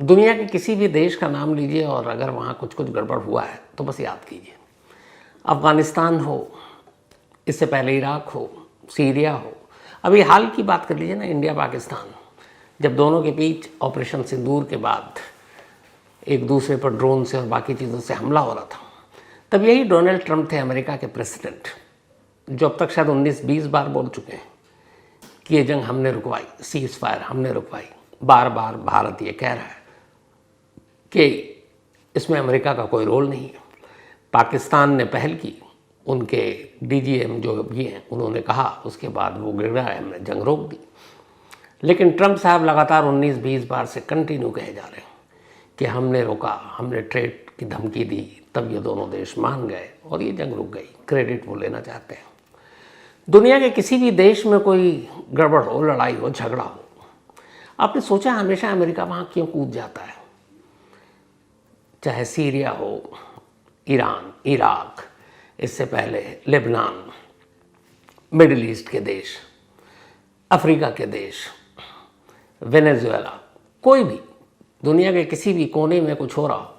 दुनिया के किसी भी देश का नाम लीजिए और अगर वहाँ कुछ कुछ गड़बड़ हुआ है तो बस याद कीजिए। अफ़गानिस्तान हो, इससे पहले इराक हो, सीरिया हो, अभी हाल की बात कर लीजिए ना, इंडिया पाकिस्तान, जब दोनों के बीच ऑपरेशन सिंदूर के बाद एक दूसरे पर ड्रोन से और बाकी चीज़ों से हमला हो रहा था, तब यही डोनाल्ड ट्रंप थे अमेरिका के प्रेसिडेंट, जो अब तक शायद 19-20 बार बोल चुके हैं कि ये जंग हमने रुकवाई, सीज़ फायर हमने रुकवाई। बार बार भारत ये कह रहा है कि इसमें अमेरिका का कोई रोल नहीं है। पाकिस्तान ने पहल की, उनके डीजीएम जो भी हैं उन्होंने कहा, उसके बाद वो गिड़गिड़ाए, हमने जंग रोक दी। लेकिन ट्रंप साहब लगातार 19-20 बार से कंटिन्यू कहे जा रहे हैं कि हमने रोका, हमने ट्रेड की धमकी दी, तब ये दोनों देश मान गए और ये जंग रुक गई। क्रेडिट वो लेना चाहते हैं। दुनिया के किसी भी देश में कोई गड़बड़ हो, लड़ाई हो, झगड़ा हो, आपने सोचा हमेशा अमेरिका वहाँ क्यों कूद जाता है? चाहे सीरिया हो, ईरान, इराक, इससे पहले लेबनान, मिडिल ईस्ट के देश, अफ्रीका के देश, वेनेजुएला, कोई भी दुनिया के किसी भी कोने में कुछ हो रहा हो,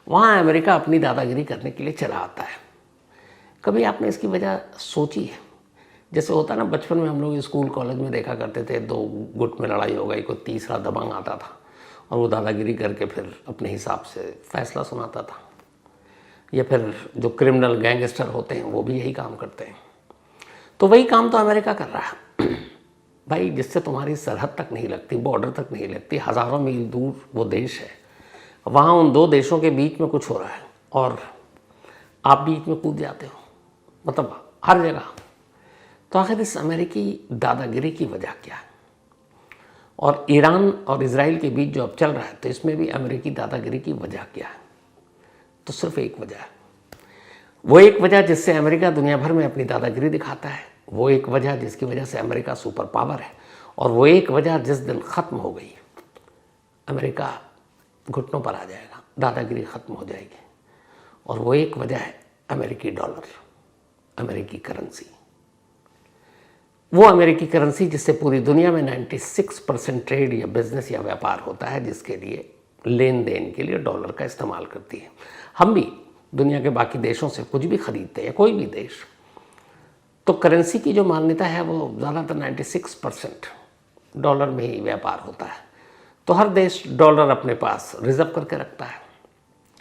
वहाँ अमेरिका अपनी दादागिरी करने के लिए चला आता है। कभी आपने इसकी वजह सोची है? जैसे होता ना, बचपन में हम लोग स्कूल कॉलेज में देखा करते थे, दो गुट में लड़ाई हो गई, कोई तीसरा दबंग आता था और वो दादागिरी करके फिर अपने हिसाब से फैसला सुनाता था। या फिर जो क्रिमिनल गैंगस्टर होते हैं वो भी यही काम करते हैं। तो वही काम तो अमेरिका कर रहा है भाई, जिससे तुम्हारी सरहद तक नहीं लगती, बॉर्डर तक नहीं लगती, हज़ारों मील दूर वो देश है, वहाँ उन दो देशों के बीच में कुछ हो रहा है और आप बीच में कूद जाते हो, मतलब हर जगह। तो आखिर इस अमेरिकी दादागिरी की वजह क्या है? और ईरान और इजराइल के बीच जो अब चल रहा है, तो इसमें भी अमेरिकी दादागिरी की वजह क्या है? तो सिर्फ एक वजह है। वो एक वजह जिससे अमेरिका दुनिया भर में अपनी दादागिरी दिखाता है, वो एक वजह जिसकी वजह से अमेरिका सुपर पावर है, और वो एक वजह जिस दिन ख़त्म हो गई, अमेरिका घुटनों पर आ जाएगा, दादागिरी ख़त्म हो जाएगी। और वो एक वजह है अमेरिकी डॉलर, अमेरिकी करेंसी। वो अमेरिकी करेंसी जिससे पूरी दुनिया में 96% ट्रेड या बिजनेस या व्यापार होता है, जिसके लिए लेन देन के लिए डॉलर का इस्तेमाल करती है। हम भी दुनिया के बाकी देशों से कुछ भी खरीदते हैं, कोई भी देश, तो करेंसी की जो मान्यता है वो ज़्यादातर 96% डॉलर में ही व्यापार होता है। तो हर देश डॉलर अपने पास रिजर्व करके रखता है।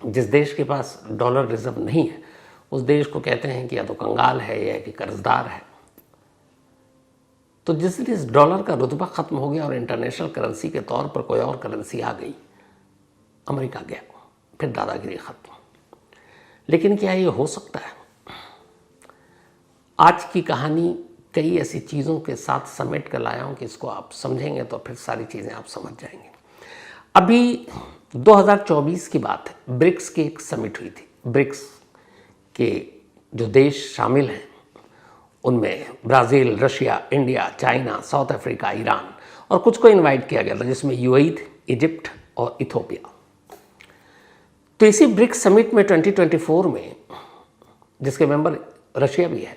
जिस देश के पास डॉलर रिजर्व नहीं है, उस देश को कहते हैं कि या तो कंगाल है या कि कर्जदार है। तो जिस दिन इस डॉलर का रुतबा ख़त्म हो गया और इंटरनेशनल करेंसी के तौर पर कोई और करेंसी आ गई, अमेरिका गया, फिर दादागिरी ख़त्म। लेकिन क्या ये हो सकता है? आज की कहानी कई ऐसी चीज़ों के साथ समेट कर लाया हूँ कि इसको आप समझेंगे तो फिर सारी चीज़ें आप समझ जाएंगे। अभी 2024 की बात है, ब्रिक्स की एक समिट हुई थी। ब्रिक्स के जो देश शामिल हैं उनमें Brazil, Russia, India, China, south Africa, Iran और कुछ को इनवाइट किया गया था, जिसमें यूएई, इजिप्ट और इथोपिया। तो इसी ब्रिक्स समिट में 2024 में, जिसके मेंबर रशिया भी है,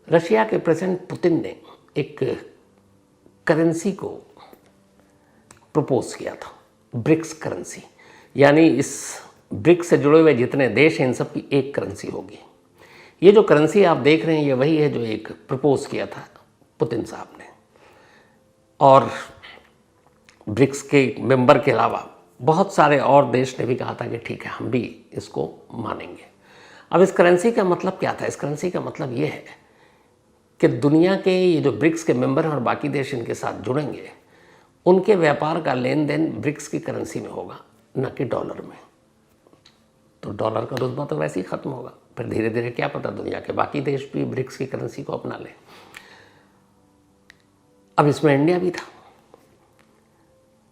रशिया के प्रेसिडेंट पुतिन ने एक करेंसी को प्रपोज किया था, ब्रिक्स करेंसी। यानी इस ब्रिक्स से जुड़े हुए जितने देश हैं इन सब की एक करेंसी होगी। ये जो करेंसी आप देख रहे हैं, ये वही है जो एक प्रपोज किया था पुतिन साहब ने। और ब्रिक्स के मेंबर के अलावा बहुत सारे और देश ने भी कहा था कि ठीक है, हम भी इसको मानेंगे। अब इस करेंसी का मतलब क्या था? इस करेंसी का मतलब ये है कि दुनिया के ये जो ब्रिक्स के मेंबर हैं और बाकी देश इनके साथ जुड़ेंगे, उनके व्यापार का लेन देन ब्रिक्स की करेंसी में होगा, न कि डॉलर में। तो डॉलर का रुतबा तो वैसे ही ख़त्म होगा। फिर धीरे धीरे क्या पता दुनिया के बाकी देश भी ब्रिक्स की करेंसी को अपना लें। अब इसमें इंडिया भी था,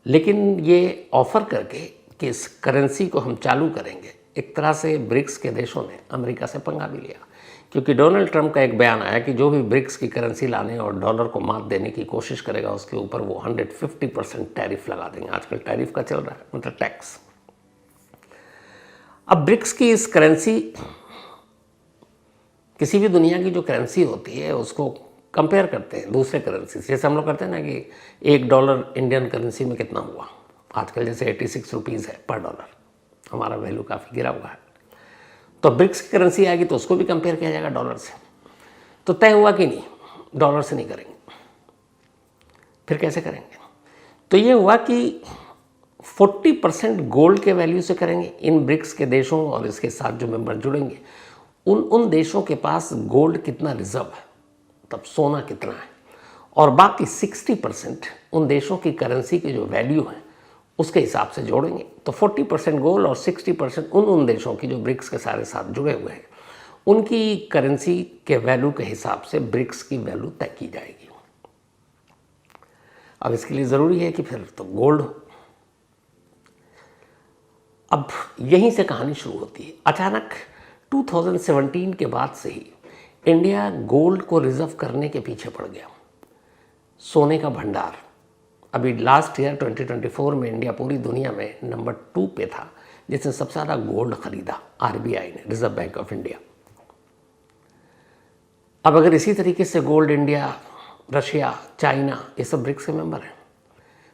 लेकिन ये ऑफ़र करके कि इस करेंसी को हम चालू करेंगे, एक तरह से ब्रिक्स के देशों ने अमेरिका से पंगा भी लिया। क्योंकि डोनाल्ड ट्रंप का एक बयान आया कि जो भी ब्रिक्स की करेंसी लाने और डॉलर को मात देने की कोशिश करेगा, उसके ऊपर वो 150% टैरिफ लगा देंगे। आजकल टैरिफ का चल रहा है, मतलब टैक्स। अब ब्रिक्स की इस करेंसी, किसी भी दुनिया की जो करेंसी होती है उसको कंपेयर करते हैं दूसरे करेंसी से। जैसे हम लोग करते हैं ना कि $1 इंडियन करेंसी में कितना हुआ, आजकल जैसे 86 रुपीज़ है पर डॉलर, हमारा वैल्यू काफ़ी गिरा हुआ है। तो ब्रिक्स की करेंसी आएगी तो उसको भी कंपेयर किया जाएगा डॉलर से। तो तय हुआ कि नहीं, डॉलर से नहीं करेंगे। फिर कैसे करेंगे? तो ये हुआ कि 40% गोल्ड के वैल्यू से करेंगे इन ब्रिक्स के देशों और इसके साथ जो मेंबर जुड़ेंगे उन देशों के पास गोल्ड कितना रिजर्व है, तब सोना कितना है, और बाकी 60% उन देशों की करेंसी की जो वैल्यू है उसके हिसाब से जोड़ेंगे। तो 40% गोल्ड और 60% उन देशों की जो ब्रिक्स के सारे साथ जुड़े हुए हैं उनकी करेंसी के वैल्यू के हिसाब से ब्रिक्स की वैल्यू तय की जाएगी। अब इसके लिए ज़रूरी है कि फिर तो गोल्ड हो। अब यहीं से कहानी शुरू होती है। अचानक 2017 के बाद से ही इंडिया गोल्ड को रिजर्व करने के पीछे पड़ गया। सोने का भंडार, अभी लास्ट ईयर 2024 में इंडिया पूरी दुनिया में नंबर 2 पे था जिसने सबसे ज़्यादा गोल्ड खरीदा, आरबीआई ने, रिजर्व बैंक ऑफ इंडिया। अब अगर इसी तरीके से गोल्ड इंडिया, रशिया, चाइना ये सब ब्रिक्स के मेंबर हैं,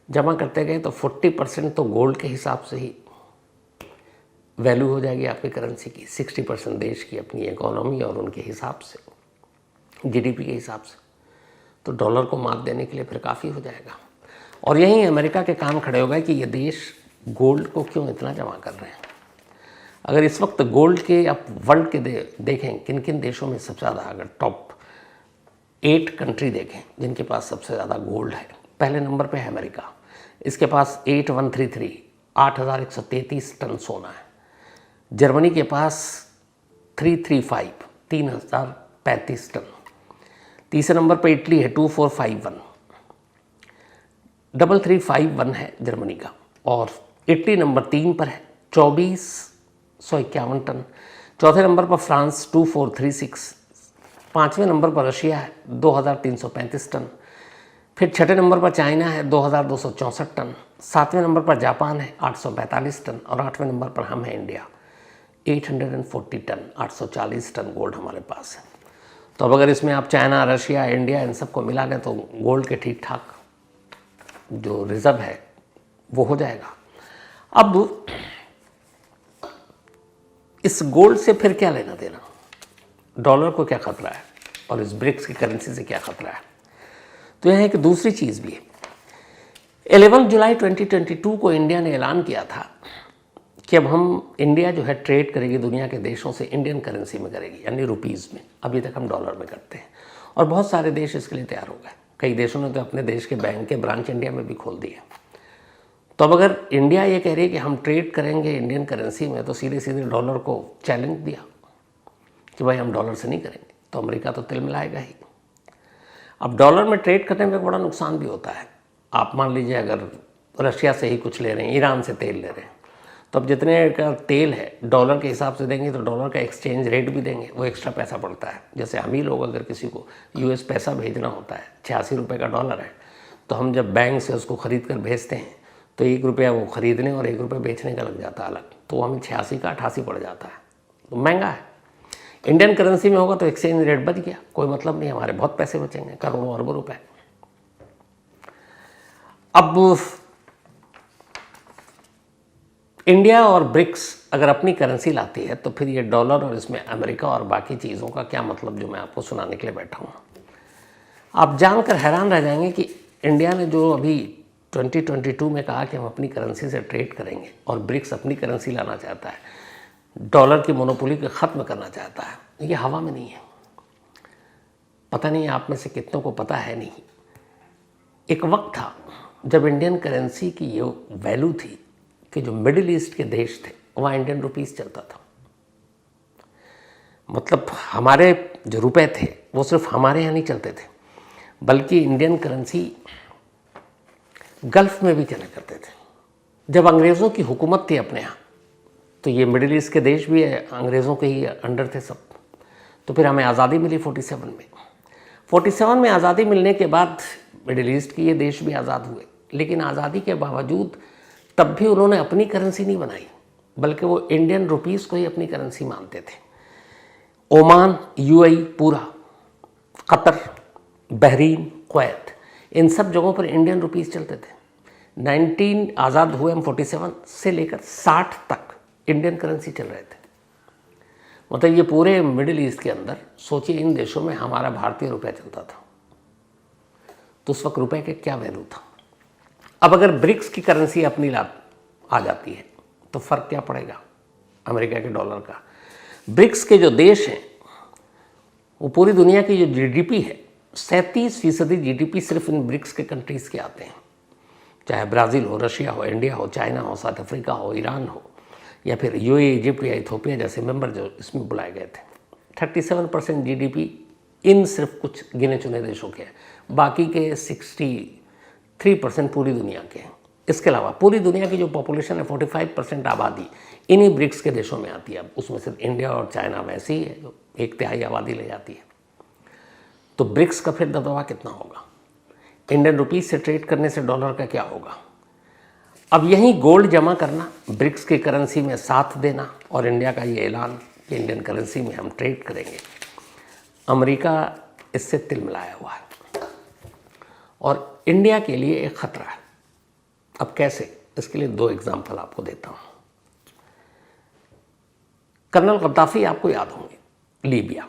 जमा करते गए तो 40% तो गोल्ड के हिसाब से ही वैल्यू हो जाएगी आपकी करेंसी की, 60% देश की अपनी इकोनॉमी और उनके हिसाब से, जीडीपी के हिसाब से। तो डॉलर को मात देने के लिए फिर काफ़ी हो जाएगा। और यहीं अमेरिका के कान खड़े हो गए कि ये देश गोल्ड को क्यों इतना जमा कर रहे हैं। अगर इस वक्त गोल्ड के आप वर्ल्ड के देखें किन किन देशों में सबसे ज़्यादा, अगर टॉप 8 कंट्री देखें जिनके पास सबसे ज़्यादा गोल्ड है, पहले नंबर पे है अमेरिका, इसके पास 8133 8133 टन सोना है। जर्मनी के पास 335 3035 टन। तीसरे नंबर पर इटली है 2451 3351 है जर्मनी का। और इटली नंबर 3 पर है 2451 टन। चौथे नंबर पर फ्रांस 2436। पाँचवें नंबर पर रशिया है 2335 टन। फिर छठे नंबर पर चाइना है 2264 टन। सातवें नंबर पर जापान है 845 टन। और आठवें नंबर पर हम हैं इंडिया 840 टन, 840 टन गोल्ड हमारे पास है। तो अब अगर इसमें आप चाइना, रशिया, इंडिया इन सबको मिला लें तो गोल्ड के ठीक ठाक जो रिजर्व है वो हो जाएगा। अब इस गोल्ड से फिर क्या लेना देना, डॉलर को क्या खतरा है और इस ब्रिक्स की करेंसी से क्या खतरा है? तो यह एक दूसरी चीज़ भी है। 11 जुलाई 2022 को इंडिया ने ऐलान किया था कि अब हम, इंडिया जो है ट्रेड करेगी दुनिया के देशों से इंडियन करेंसी में करेगी, यानी रुपीज़ में। अभी तक हम डॉलर में करते हैं और बहुत सारे देश इसके लिए तैयार हो गए। कई देशों ने तो अपने देश के बैंक के ब्रांच इंडिया में भी खोल दिए। तो अब अगर इंडिया ये कह रही है कि हम ट्रेड करेंगे इंडियन करेंसी में, तो सीधे सीधे डॉलर को चैलेंज दिया कि भाई हम डॉलर से नहीं करेंगे, तो अमेरिका तो तिल मिलाएगा ही। अब डॉलर में ट्रेड करने में बड़ा नुकसान भी होता है। आप मान लीजिए अगर रशिया से ही कुछ ले रहे हैं, ईरान से तेल ले रहे हैं, तो अब जितने का तेल है डॉलर के हिसाब से देंगे तो डॉलर का एक्सचेंज रेट भी देंगे, वो एक्स्ट्रा पैसा पड़ता है। जैसे हम ही लोग अगर किसी को यूएस पैसा भेजना होता है, 86 रुपये का डॉलर है, तो हम जब बैंक से उसको ख़रीद कर भेजते हैं तो 1 रुपया वो ख़रीदने और 1 रुपया बेचने का लग जाता है अलग, तो हमें 86 का 88 पड़ जाता है, तो महंगा है। इंडियन करेंसी में होगा तो एक्सचेंज रेट बच गया, कोई मतलब नहीं, हमारे बहुत पैसे बचेंगे, करोड़ों अरबों रुपए। अब इंडिया और ब्रिक्स अगर अपनी करेंसी लाती है तो फिर ये डॉलर और इसमें अमेरिका और बाकी चीज़ों का क्या मतलब, जो मैं आपको सुनाने के लिए बैठा हूँ। आप जानकर हैरान रह जाएंगे कि इंडिया ने जो अभी 2022 में कहा कि हम अपनी करेंसी से ट्रेड करेंगे और ब्रिक्स अपनी करेंसी लाना चाहता है, डॉलर की मोनोपोली को ख़त्म करना चाहता है, ये हवा में नहीं है। पता नहीं आप में से कितनों को पता है नहीं, एक वक्त था जब इंडियन करेंसी की ये वैल्यू थी कि जो मिडिल ईस्ट के देश थे वहाँ इंडियन रुपीस चलता था। मतलब हमारे जो रुपए थे वो सिर्फ हमारे यहाँ नहीं चलते थे, बल्कि इंडियन करेंसी गल्फ़ में भी चला करते थे। जब अंग्रेज़ों की हुकूमत थी अपने यहाँ, तो ये मिडिल ईस्ट के देश भी अंग्रेज़ों के ही अंडर थे सब। तो फिर हमें आज़ादी मिली 47 में। 47 में आज़ादी मिलने के बाद मिडिल ईस्ट के ये देश भी आज़ाद हुए, लेकिन आज़ादी के बावजूद तब भी उन्होंने अपनी करेंसी नहीं बनाई, बल्कि वो इंडियन रुपीस को ही अपनी करेंसी मानते थे। ओमान, यूएई पूरा, कतर, बहरीन, कुवैत, इन सब जगहों पर इंडियन रुपीस चलते थे। आज़ाद हुए हम 47 से लेकर 60 तक इंडियन करेंसी चल रहे थे। मतलब ये पूरे मिडिल ईस्ट के अंदर सोचिए, इन देशों में हमारा भारतीय रुपया चलता था, तो उस वक्त रुपए के क्या वैल्यू था। अब अगर ब्रिक्स की करेंसी अपनी आ जाती है तो फर्क क्या पड़ेगा अमेरिका के डॉलर का। ब्रिक्स के जो देश हैं वो पूरी दुनिया की जो जीडीपी है 37% जीडीपी सिर्फ इन ब्रिक्स के कंट्रीज़ के आते हैं, चाहे ब्राज़ील हो, रशिया हो, इंडिया हो, चाइना हो, साउथ अफ्रीका हो, ईरान हो, या फिर यूएई, इजिप्ट या इथोपिया जैसे मेंबर जो इसमें बुलाए गए थे। 37% जीडीपी इन सिर्फ कुछ गिने चुने देशों के हैं, बाकी के 63% पूरी दुनिया के हैं। इसके अलावा पूरी दुनिया की जो पॉपुलेशन है 45% आबादी इन्हीं ब्रिक्स के देशों में आती है। अब उसमें सिर्फ इंडिया और चाइना वैसे ही है जो 1/3 आबादी ले जाती है। तो ब्रिक्स का फिर दबदबा कितना होगा, इंडियन रुपीस से ट्रेड करने से डॉलर का क्या होगा। अब यहीं गोल्ड जमा करना, ब्रिक्स की करेंसी में साथ देना और इंडिया का ये ऐलान कि इंडियन करेंसी में हम ट्रेड करेंगे, अमेरिका इससे तिलमिलाया हुआ है और इंडिया के लिए एक ख़तरा है। अब कैसे, इसके लिए 2 एग्जाम्पल आपको देता हूँ। कर्नल गद्दाफी आपको याद होंगे, लीबिया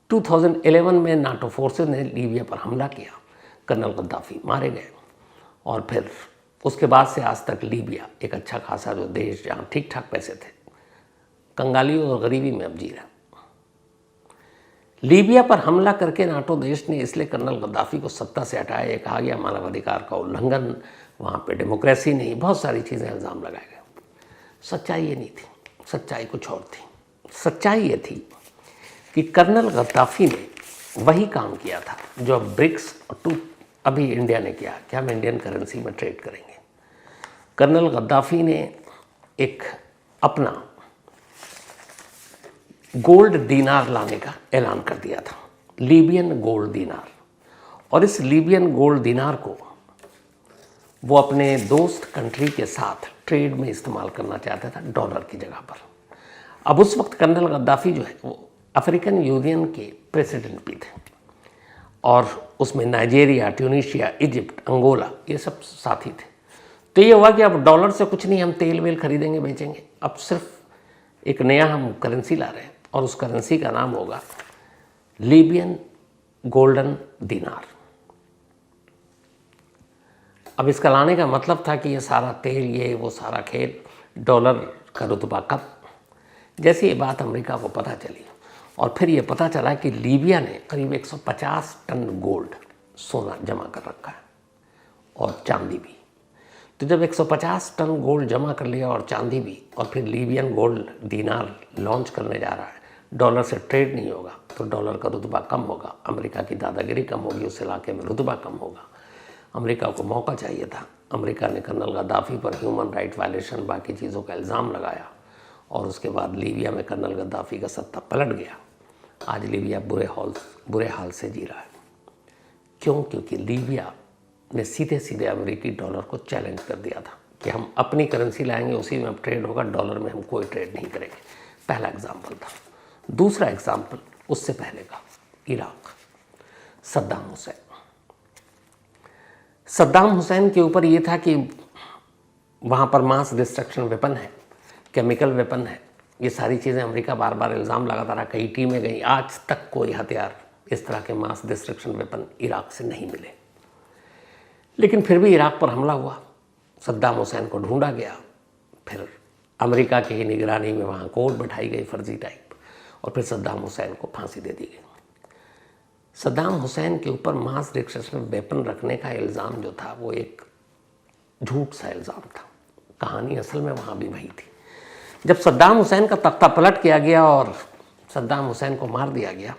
2011 में नाटो फोर्सेस ने लीबिया पर हमला किया, कर्नल गद्दाफी मारे गए और फिर उसके बाद से आज तक लीबिया एक अच्छा खासा जो देश जहाँ ठीक ठाक पैसे थे, कंगाली और गरीबी में अब जी रहा। लीबिया पर हमला करके नाटो देश ने इसलिए कर्नल गद्दाफी को सत्ता से हटाया, ये कहा गया मानवाधिकार का उल्लंघन, वहाँ पे डेमोक्रेसी नहीं, बहुत सारी चीज़ें इल्ज़ाम लगाए गए। सच्चाई ये नहीं थी, सच्चाई कुछ और थी। सच्चाई ये थी कि कर्नल गद्दाफी ने वही काम किया था जो अब ब्रिक्स और अभी इंडिया ने किया कि हम इंडियन करेंसी में ट्रेड करेंगे। कर्नल गद्दाफी ने एक अपना गोल्ड दीनार लाने का ऐलान कर दिया था, लीबियन गोल्ड दीनार, और इस लीबियन गोल्ड दीनार को वो अपने दोस्त कंट्री के साथ ट्रेड में इस्तेमाल करना चाहता था डॉलर की जगह पर। अब उस वक्त कर्नल गद्दाफी जो है वो अफ्रीकन यूनियन के प्रेसिडेंट भी थे और उसमें नाइजीरिया, ट्यूनीशिया, इजिप्ट, अंगोला ये सब साथी थे। तो ये हुआ कि अब डॉलर से कुछ नहीं, हम तेल वेल खरीदेंगे बेचेंगे, अब सिर्फ एक नया हम करेंसी ला रहे हैं और उस करेंसी का नाम होगा लीबियन गोल्डन दीनार। अब इसका लाने का मतलब था कि ये सारा तेल, ये वो सारा खेल, डॉलर का रुतबा कब। जैसे ये बात अमेरिका को पता चली और फिर ये पता चला कि लीबिया ने करीब 150 टन गोल्ड, सोना जमा कर रखा है और चांदी भी। तो जब 150 टन गोल्ड जमा कर लिया और चांदी भी, और फिर लीबियन गोल्ड दीनार लॉन्च करने जा रहा है, डॉलर से ट्रेड नहीं होगा तो डॉलर का रुतबा कम होगा, अमेरिका की दादागिरी कम होगी, उस इलाके में रुतबा कम होगा। अमेरिका को मौका चाहिए था। अमेरिका ने कर्नल गद्दाफी पर ह्यूमन राइट वायलेशन, बाकी चीज़ों का इल्ज़ाम लगाया और उसके बाद लीबिया में कर्नल गद्दाफी का सत्ता पलट गया। आज लीबिया बुरे हाल से जी रहा है। क्यों? क्योंकि लीबिया ने सीधे सीधे अमेरिकी डॉलर को चैलेंज कर दिया था कि हम अपनी करेंसी लाएंगे, उसी में अब ट्रेड होगा, डॉलर में हम कोई ट्रेड नहीं करेंगे। पहला एग्जाम्पल था। दूसरा एग्जाम्पल उससे पहले का, इराक, सद्दाम हुसैन। सद्दाम हुसैन के ऊपर ये था कि वहाँ पर मास डिस्ट्रक्शन वेपन है, केमिकल वेपन है, ये सारी चीज़ें अमेरिका बार बार इल्ज़ाम लगाता रहा, कई टीमें गई, आज तक कोई हथियार इस तरह के मास डिस्ट्रक्शन वेपन इराक से नहीं मिले। लेकिन फिर भी इराक पर हमला हुआ, सद्दाम हुसैन को ढूंढा गया, फिर अमेरिका की ही निगरानी में वहाँ कोर्ट बैठाई गई फर्जी टाइप, और फिर सद्दाम हुसैन को फांसी दे दी गई। सद्दाम हुसैन के ऊपर मास डिस्ट्रक्शन वेपन रखने का इल्ज़ाम जो था वो एक झूठ सा इल्ज़ाम था। कहानी असल में वहाँ भी वही थी। जब सद्दाम हुसैन का तख्ता पलट किया गया और सद्दाम हुसैन को मार दिया गया,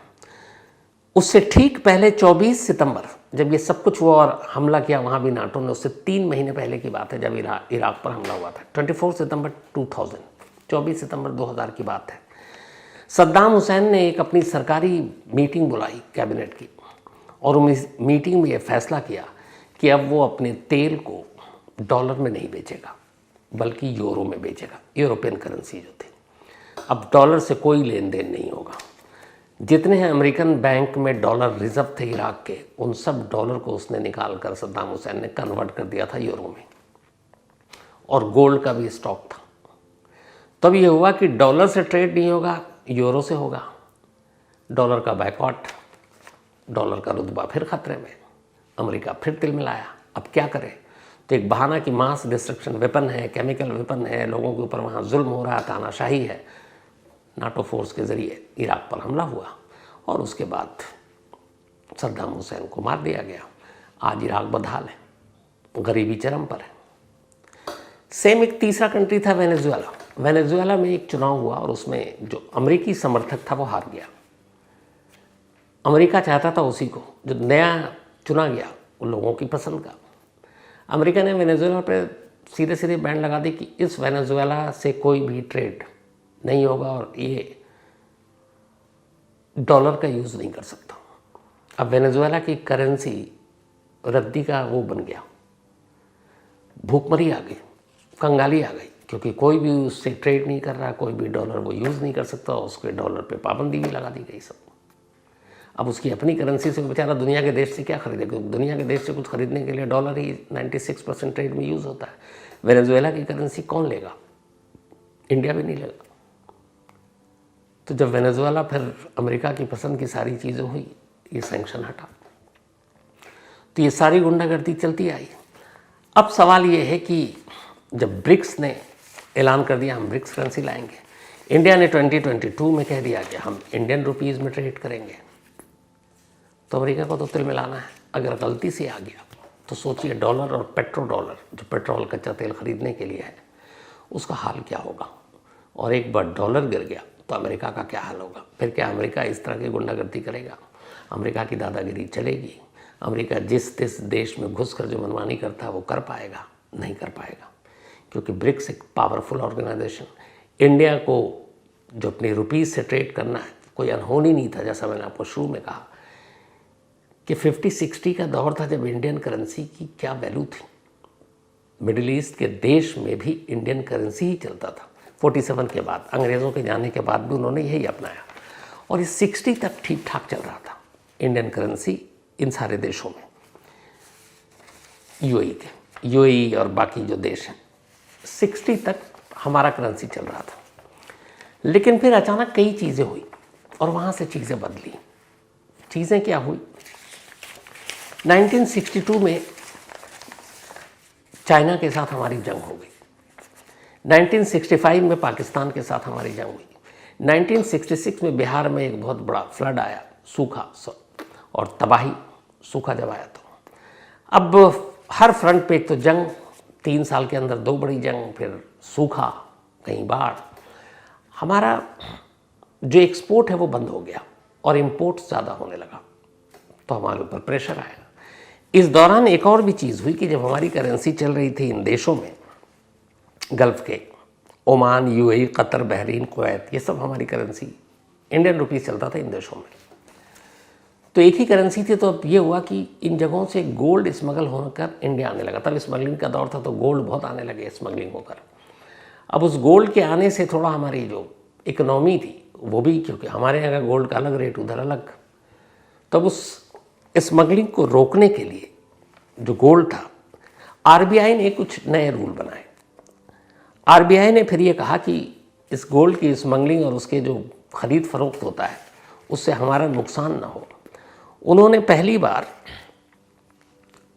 उससे ठीक पहले 24 सितंबर जब ये सब कुछ हुआ और हमला किया वहाँ भी नाटो ने, उससे 3 महीने पहले की बात है जब इराक पर हमला हुआ था, 24 सितंबर 2000, 24 सितंबर 2000 की बात है। सद्दाम हुसैन ने एक अपनी सरकारी मीटिंग बुलाई कैबिनेट की और उस मीटिंग में ये फैसला किया कि अब वो अपने तेल को डॉलर में नहीं बेचेगा बल्कि यूरो में बेचेगा, यूरोपियन करेंसी जो थी। अब डॉलर से कोई लेन देन नहीं होगा। जितने हैं अमेरिकन बैंक में डॉलर रिजर्व थे इराक के, उन सब डॉलर को उसने निकाल कर सद्दाम हुसैन ने कन्वर्ट कर दिया था यूरो में, और गोल्ड का भी स्टॉक था। तब ये हुआ कि डॉलर से ट्रेड नहीं होगा, यूरो से होगा। डॉलर का बैकआउट, डॉलर का रुतबा फिर खतरे में, अमेरिका फिर तिलमिलाया। अब क्या करे? तो एक बहाना कि मास डिस्ट्रक्शन वेपन है, केमिकल वेपन है, लोगों के ऊपर वहाँ जुल्म हो रहा है, तानाशाही है। नाटो फोर्स के ज़रिए इराक पर हमला हुआ और उसके बाद सद्दाम हुसैन को मार दिया गया। आज इराक बदहाल है, गरीबी चरम पर है। सेम एक तीसरा कंट्री था वेनेजुएला। वेनेजुएला में एक चुनाव हुआ और उसमें जो अमेरिकी समर्थक था वो हार गया। अमेरिका चाहता था उसी को, जो नया चुना गया उन लोगों की पसंद का। अमेरिका ने वेनेजुएला पर सीधे सीधे बैन लगा दी कि इस वेनेजुएला से कोई भी ट्रेड नहीं होगा और ये डॉलर का यूज़ नहीं कर सकता। अब वेनेजुएला की करेंसी रद्दी का वो बन गया, भूखमरी आ गई, कंगाली आ गई, क्योंकि कोई भी उससे ट्रेड नहीं कर रहा, कोई भी डॉलर वो यूज़ नहीं कर सकता। उसके डॉलर पे पाबंदी भी लगा दी गई सब। अब उसकी अपनी करेंसी से बेचारा दुनिया के देश से क्या खरीदे, क्योंकि दुनिया के देश से कुछ खरीदने के लिए डॉलर ही 96% ट्रेड में यूज़ होता है। वेनेजुएला की करेंसी कौन लेगा? इंडिया भी नहीं लेगा। तो जब वेनेजुएला फिर अमेरिका की पसंद की सारी चीज़ें हुई, ये सैंक्शन हटा, तो ये सारी गुंडागर्दी चलती आई। अब सवाल ये है कि जब ब्रिक्स ने ऐलान कर दिया हम ब्रिक्स करेंसी लाएंगे, इंडिया ने 2022 में कह दिया कि हम इंडियन रुपीज़ में ट्रेड करेंगे, तो अमेरिका को तो तिल मिलाना है। अगर गलती से आ गया तो सोचिए डॉलर और पेट्रो डॉलर, जो पेट्रोल कच्चा तेल खरीदने के लिए है, उसका हाल क्या होगा। और एक बार डॉलर गिर गया तो अमेरिका का क्या हाल होगा। फिर क्या अमेरिका इस तरह की गुंडागर्दी करेगा? अमेरिका की दादागिरी चलेगी? अमेरिका जिस देश में घुस कर जो मनमानी करता है वो कर पाएगा? नहीं कर पाएगा, क्योंकि ब्रिक्स एक पावरफुल ऑर्गेनाइजेशन। इंडिया को जो अपनी रुपीज़ से ट्रेड करना है कोई अनहोनी नहीं था। जैसा मैंने आपको शुरू में कहा कि 50-60 का दौर था जब इंडियन करेंसी की क्या वैल्यू थी। मिडिल ईस्ट के देश में भी इंडियन करेंसी ही चलता था। 47 के बाद, अंग्रेज़ों के जाने के बाद भी उन्होंने यही अपनाया, और ये 60 तक ठीक ठाक चल रहा था इंडियन करेंसी इन सारे देशों में। यूएई और बाकी जो देश हैं, 60 तक हमारा करेंसी चल रहा था। लेकिन फिर अचानक कई चीज़ें हुई और वहाँ से चीज़ें बदली। चीज़ें क्या हुई? 1962 में चाइना के साथ हमारी जंग हो गई। 1965 में पाकिस्तान के साथ हमारी जंग हुई। 1966 में बिहार में एक बहुत बड़ा फ्लड आया, सूखा और तबाही। सूखा जब आया तो अब हर फ्रंट पे एक तो जंग, 3 साल के अंदर 2 बड़ी जंग, फिर सूखा, कहीं बाढ़। हमारा जो एक्सपोर्ट है वो बंद हो गया और इंपोर्ट ज़्यादा होने लगा, तो हमारे ऊपर प्रेशर आया। इस दौरान एक और भी चीज़ हुई कि जब हमारी करेंसी चल रही थी इन देशों में, गल्फ़ के, Oman, UAE, Qatar, Bahrain, Kuwait, ये सब हमारी करेंसी इंडियन रुपीज़ चलता था इन देशों में। तो एक ही करेंसी थी। तो अब ये हुआ कि इन जगहों से गोल्ड स्मगल होकर इंडिया आने लगा। तब स्मगलिंग का दौर था, तो गोल्ड बहुत आने लगे स्मगलिंग होकर। अब उस गोल्ड के आने से थोड़ा हमारी जो इकोनॉमी थी वो भी, क्योंकि हमारे यहाँ का गोल्ड का अलग रेट, उधर अलग, तब उस स्मगलिंग को रोकने के लिए जो गोल्ड था, आरबीआई ने कुछ नए रूल बनाए। आरबीआई ने फिर ये कहा कि इस गोल्ड की स्मगलिंग और उसके जो खरीद फरोख्त होता है उससे हमारा नुकसान ना हो। उन्होंने पहली बार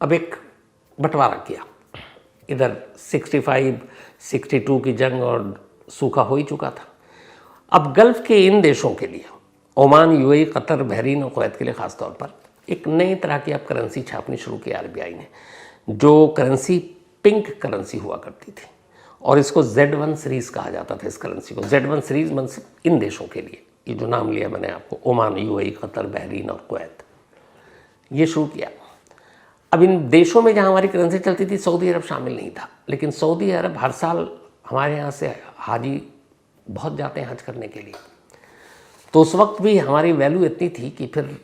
अब एक बंटवारा किया। इधर 65-62 की जंग और सूखा हो ही चुका था। अब गल्फ़ के इन देशों के लिए, ओमान, यूएई, कतर, बहरीन और कुवैत के लिए ख़ास तौर पर एक नई तरह की अब करेंसी छापनी शुरू की आरबीआई ने। जो करेंसी पिंक करेंसी हुआ करती थी, और इसको Z1 सीरीज़ कहा जाता था। इस करेंसी को Z1 सीरीज़ मतलब इन देशों के लिए, ये जो नाम लिया मैंने आपको, ओमान, यूएई, कतर, बहरीन और कुवैत, ये शुरू किया। अब इन देशों में जहाँ हमारी करेंसी चलती थी, सऊदी अरब शामिल नहीं था। लेकिन सऊदी अरब हर साल हमारे यहाँ से हाजी बहुत जाते हैं हज करने के लिए, तो उस वक्त भी हमारी वैल्यू इतनी थी कि फिर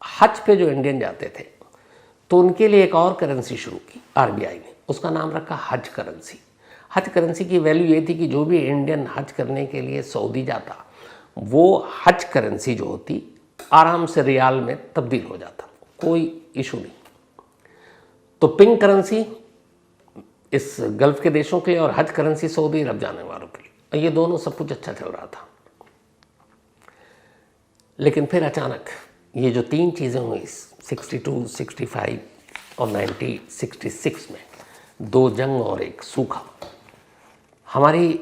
हज पे जो इंडियन जाते थे तो उनके लिए एक और करेंसी शुरू की आरबीआई ने। उसका नाम रखा हज करेंसी। हज करेंसी की वैल्यू ये थी कि जो भी इंडियन हज करने के लिए सऊदी जाता, वो हज करेंसी जो होती आराम से रियाल में तब्दील हो जाता, कोई इशू नहीं। तो पिंक करेंसी इस गल्फ के देशों के लिए और हज करेंसी सऊदी अरब जाने वालों के लिए, और ये दोनों सब कुछ अच्छा चल रहा था। लेकिन फिर अचानक ये जो तीन चीज़ें हुई 62, 65 और 1966 में, दो जंग और एक सूखा, हमारी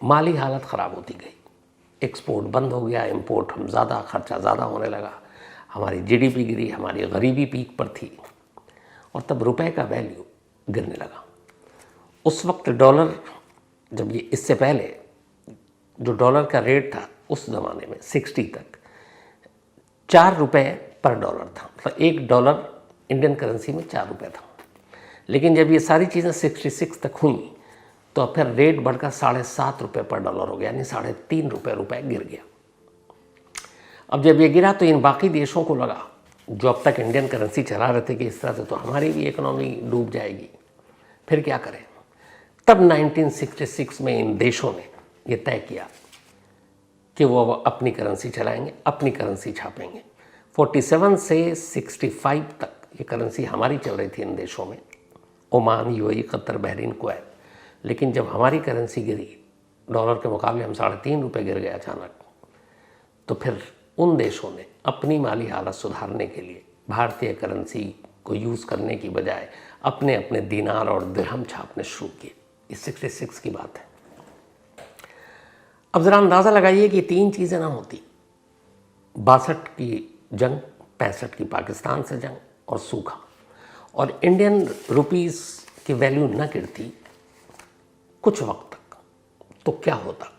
माली हालत ख़राब होती गई। एक्सपोर्ट बंद हो गया, इंपोर्ट हम ज़्यादा, खर्चा ज़्यादा होने लगा, हमारी जीडीपी गिरी, हमारी गरीबी पीक पर थी, और तब रुपए का वैल्यू गिरने लगा। उस वक्त डॉलर, जब ये इससे पहले जो डॉलर का रेट था उस ज़माने में 60 तक 4 रुपये पर डॉलर था, मतलब $1 इंडियन करेंसी में 4 रुपये था। लेकिन जब ये सारी चीज़ें 66 तक हुई तो फिर रेट बढ़कर 7.5 रुपये पर डॉलर हो गया, यानी 3.5 रुपये गिर गया। अब जब ये गिरा तो इन बाकी देशों को लगा, जो अब तक इंडियन करेंसी चला रहे थे, कि इस तरह से तो हमारी भी इकोनॉमी डूब जाएगी, फिर क्या करें। तब 1966 में इन देशों ने ये तय किया कि वो अपनी करेंसी चलाएंगे, अपनी करेंसी छापेंगे। 47 से 65 तक ये करेंसी हमारी चल रही थी इन देशों में, Oman, UAE, Qatar, Bahrain, Kuwait. लेकिन जब हमारी करेंसी गिरी, डॉलर के मुकाबले हम 3.5 रुपये गिर गए अचानक, तो फिर उन देशों ने अपनी माली हालत सुधारने के लिए भारतीय करेंसी को यूज़ करने की बजाय अपने अपने दिनार और दिरहम छापने शुरू किए। ये 66 की बात है। अब ज़रा अंदाज़ा लगाइए कि तीन चीज़ें ना होती, 62 की जंग, 65 की पाकिस्तान से जंग और सूखा, और इंडियन रुपीस की वैल्यू न गिरती कुछ वक्त तक, तो क्या होता।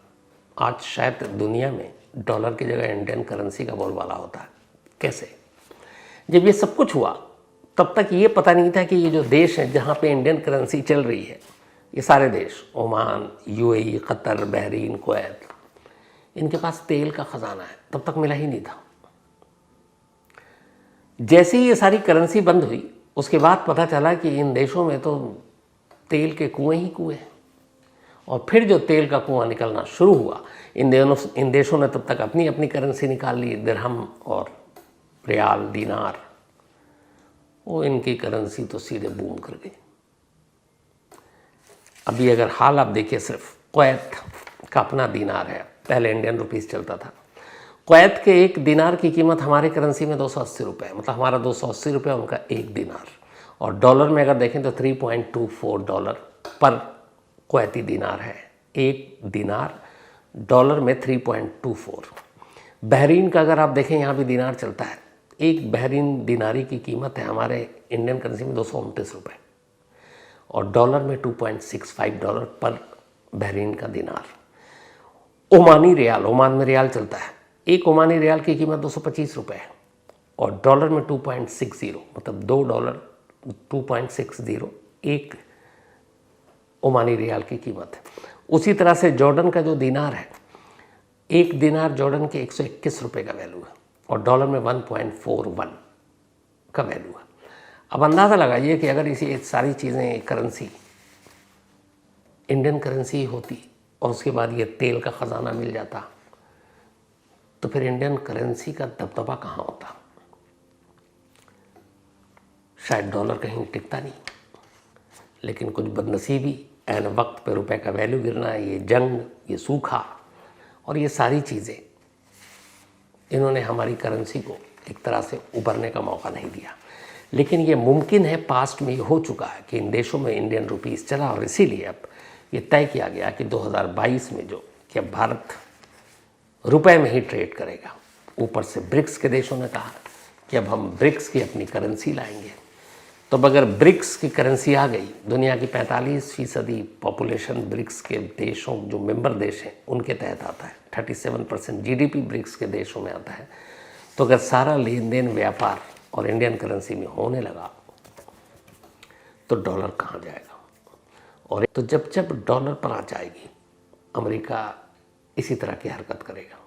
आज शायद दुनिया में डॉलर की जगह इंडियन करेंसी का बोलबाला होता है। कैसे? जब ये सब कुछ हुआ तब तक ये पता नहीं था कि ये जो देश हैं जहाँ पे इंडियन करेंसी चल रही है, ये सारे देश, Oman, UAE, Qatar, Bahrain, Kuwait, इनके पास तेल का ख़जाना है, तब तक मिला ही नहीं था। जैसे ही ये सारी करेंसी बंद हुई, उसके बाद पता चला कि इन देशों में तो तेल के कुएं ही कुएं हैं। और फिर जो तेल का कुआं निकलना शुरू हुआ, इन देशों ने तब तक अपनी अपनी करेंसी निकाल ली, दिरहम और रियाल, दीनार, वो इनकी करेंसी तो सीधे बूम कर गई। अभी अगर हाल आप देखिए, सिर्फ कुवैत का अपना दीनार है, पहले इंडियन रुपीस चलता था। कुवैत के एक दीनार की कीमत हमारी करेंसी में 280 रुपये, मतलब हमारा 280 रुपये, उनका एक दीनार। और डॉलर में अगर देखें तो $3.24 पर कुवैती दीनार है। एक दीनार डॉलर में 3.24। बहरीन का अगर आप देखें, यहाँ भी दीनार चलता है, एक बहरीन दीनारी की कीमत है हमारे इंडियन करेंसी में 229 रुपये, और डॉलर में $2.65 पर बहरीन का दीनार। ओमानी रियाल, ओमान में रियाल चलता है, एक ओमानी रियाल की कीमत 225 रुपये है, और डॉलर में 2.60, मतलब $2 2.60 एक ओमानी रियाल की कीमत है। उसी तरह से जॉर्डन का जो दीनार है, एक दीनार जॉर्डन के 121 रुपये का वैल्यू है, और डॉलर में 1.41 का वैल्यू है। अब अंदाज़ा लगाइए कि अगर इसी सारी चीज़ें, करेंसी इंडियन करेंसी होती और उसके बाद ये तेल का ख़जाना मिल जाता, तो फिर इंडियन करेंसी का दबदबा कहाँ होता। शायद डॉलर कहीं टिकता नहीं। लेकिन कुछ बदनसीबी, ऐन वक्त पे रुपए का वैल्यू गिरना, ये जंग, ये सूखा और ये सारी चीज़ें, इन्होंने हमारी करेंसी को एक तरह से उभरने का मौका नहीं दिया। लेकिन ये मुमकिन है, पास्ट में ये हो चुका है कि इन देशों में इंडियन रुपीस चला, और इसीलिए अब ये तय किया गया कि 2022 में जो कि अब भारत रुपए में ही ट्रेड करेगा। ऊपर से ब्रिक्स के देशों ने कहा कि अब हम ब्रिक्स की अपनी करेंसी लाएंगे। तो अब अगर ब्रिक्स की करेंसी आ गई, दुनिया की 45% पॉपुलेशन ब्रिक्स के देशों, जो मेंबर देश हैं, उनके तहत आता है। 37% जीडीपी ब्रिक्स के देशों में आता है। तो अगर सारा लेन देन, व्यापार और इंडियन करेंसी में होने लगा, तो डॉलर कहाँ जाएगा। और तो जब जब डॉलर पर आ जाएगी, अमेरिका इसी तरह की हरकत करेगा।